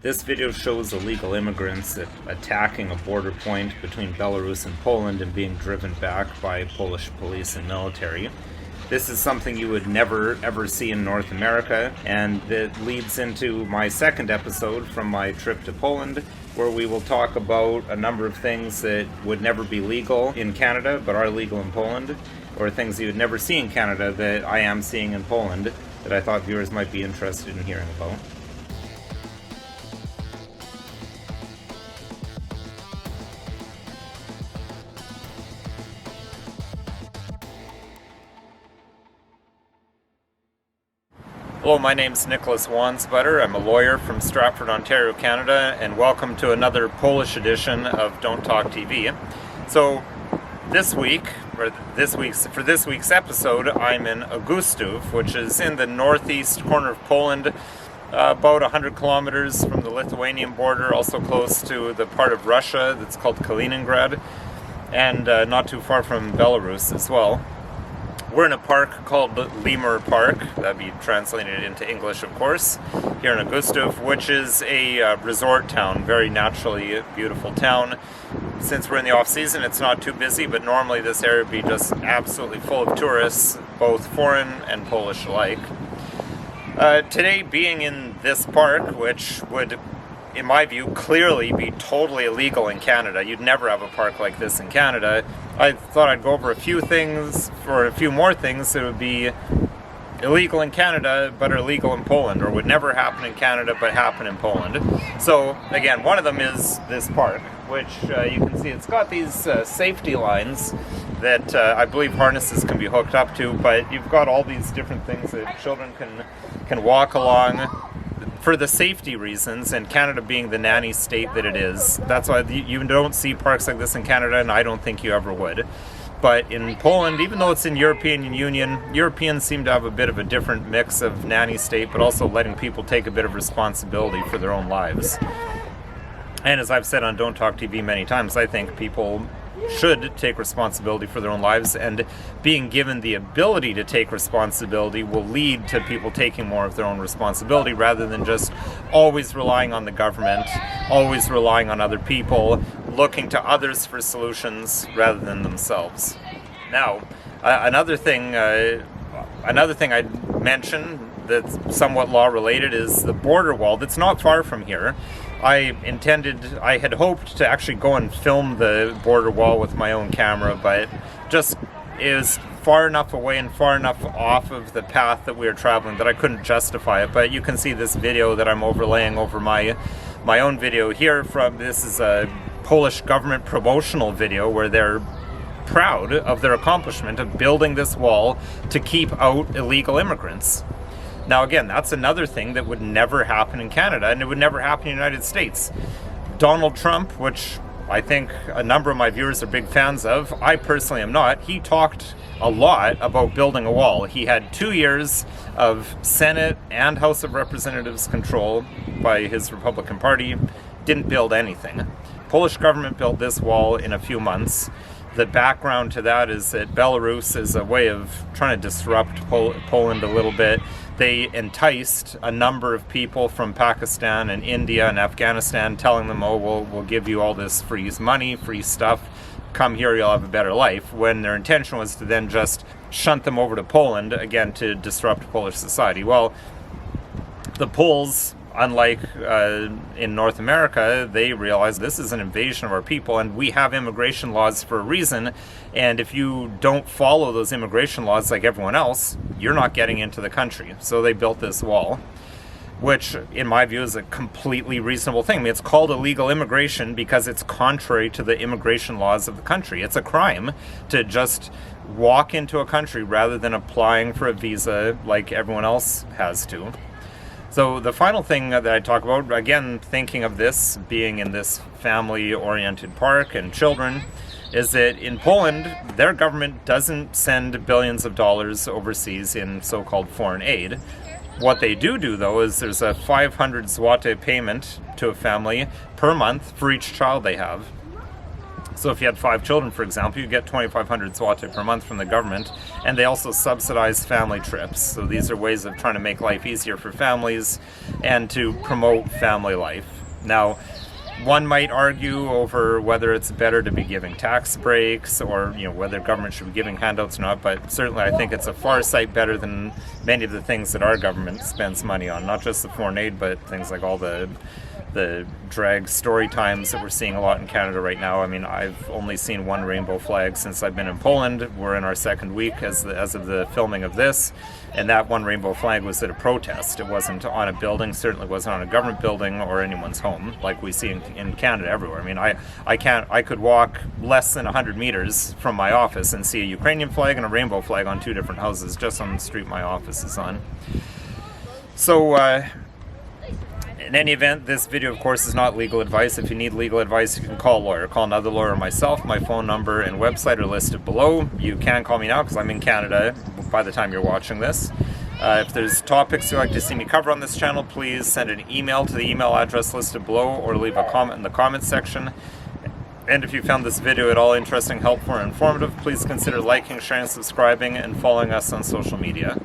This video shows illegal immigrants attacking a border point between Belarus and Poland and being driven back by Polish police and military. This is something you would never ever see in North America, and it leads into my second episode from my trip to Poland, where we will talk about a number of things that would never be legal in Canada but are legal in Poland, or things you would never see in Canada that I am seeing in Poland that I thought viewers might be interested in hearing about. Hello, my name's Nicholas Wansbutter. I'm a lawyer from Stratford, Ontario, Canada, and welcome to another Polish edition of Don't Talk TV. So for this week's episode, I'm in Augustów, which is in the northeast corner of Poland, about 100 kilometers from the Lithuanian border, also close to the part of Russia that's called Kaliningrad, and not too far from Belarus as well. We're in a park called Lemur Park, that'd be translated into English of course, here in Augustów, which is a resort town, very naturally beautiful town. Since we're in the off season, it's not too busy, but normally this area would be just absolutely full of tourists, both foreign and Polish alike. Today being in this park, which would, in my view, clearly be totally illegal in Canada. You'd never have a park like this in Canada. I thought I'd go over a few more things that would be illegal in Canada but are legal in Poland, or would never happen in Canada but happen in Poland. So again, one of them is this park, which you can see it's got these safety lines that I believe harnesses can be hooked up to, but you've got all these different things that children can walk along for the safety reasons, and Canada being the nanny state that it is. That's why you don't see parks like this in Canada, and I don't think you ever would. But in Poland, even though it's in European Union, Europeans seem to have a bit of a different mix of nanny state, but also letting people take a bit of responsibility for their own lives. And as I've said on Don't Talk TV many times, I think people should take responsibility for their own lives, and being given the ability to take responsibility will lead to people taking more of their own responsibility rather than just always relying on the government, always relying on other people, looking to others for solutions rather than themselves. Now, another thing I'd mention that's somewhat law related is the border wall that's not far from here. I had hoped to actually go and film the border wall with my own camera, but just it was far enough away and far enough off of the path that we were traveling that I couldn't justify it. But you can see this video that I'm overlaying over my own video here. This is a Polish government promotional video where they're proud of their accomplishment of building this wall to keep out illegal immigrants. Now again, that's another thing that would never happen in Canada, and it would never happen in the United States. Donald Trump, which I think a number of my viewers are big fans of, I personally am not, he talked a lot about building a wall. He had 2 years of Senate and House of Representatives control by his Republican Party, didn't build anything. Polish government built this wall in a few months. The background to that is that Belarus is a way of trying to disrupt Poland a little bit. They enticed a number of people from Pakistan and India and Afghanistan, telling them, oh, we'll give you all this free money, free stuff, come here, you'll have a better life, when their intention was to then just shunt them over to Poland, again, to disrupt Polish society. Well, the Poles, unlike in North America, they realize this is an invasion of our people, and we have immigration laws for a reason, and if you don't follow those immigration laws like everyone else, you're not getting into the country. So they built this wall, which in my view is a completely reasonable thing. I mean, it's called illegal immigration because it's contrary to the immigration laws of the country. It's a crime to just walk into a country rather than applying for a visa like everyone else has to. So the final thing that I talk about, again, thinking of this being in this family-oriented park and children, is that in Poland, their government doesn't send billions of dollars overseas in so-called foreign aid. What they do though, is there's a 500 zloty payment to a family per month for each child they have. So if you had 5 children, for example, you get 2,500 zloty per month from the government, and they also subsidize family trips. So these are ways of trying to make life easier for families and to promote family life. Now, one might argue over whether it's better to be giving tax breaks or, whether government should be giving handouts or not, but certainly I think it's a far sight better than many of the things that our government spends money on, not just the foreign aid, but things like all the drag story times that we're seeing a lot in Canada right now. I mean, I've only seen one rainbow flag since I've been in Poland. We're in our second week as of the filming of this, and that one rainbow flag was at a protest. It wasn't on a building, certainly wasn't on a government building or anyone's home like we see in Canada everywhere. I mean, I could walk less than 100 meters from my office and see a Ukrainian flag and a rainbow flag on 2 different houses just on the street my office is on. So, in any event, this video, of course, is not legal advice. If you need legal advice, you can call a lawyer. Call another lawyer or myself. My phone number and website are listed below. You can call me now because I'm in Canada by the time you're watching this. If there's topics you'd like to see me cover on this channel, please send an email to the email address listed below or leave a comment in the comments section. And if you found this video at all interesting, helpful, or informative, please consider liking, sharing, subscribing, and following us on social media.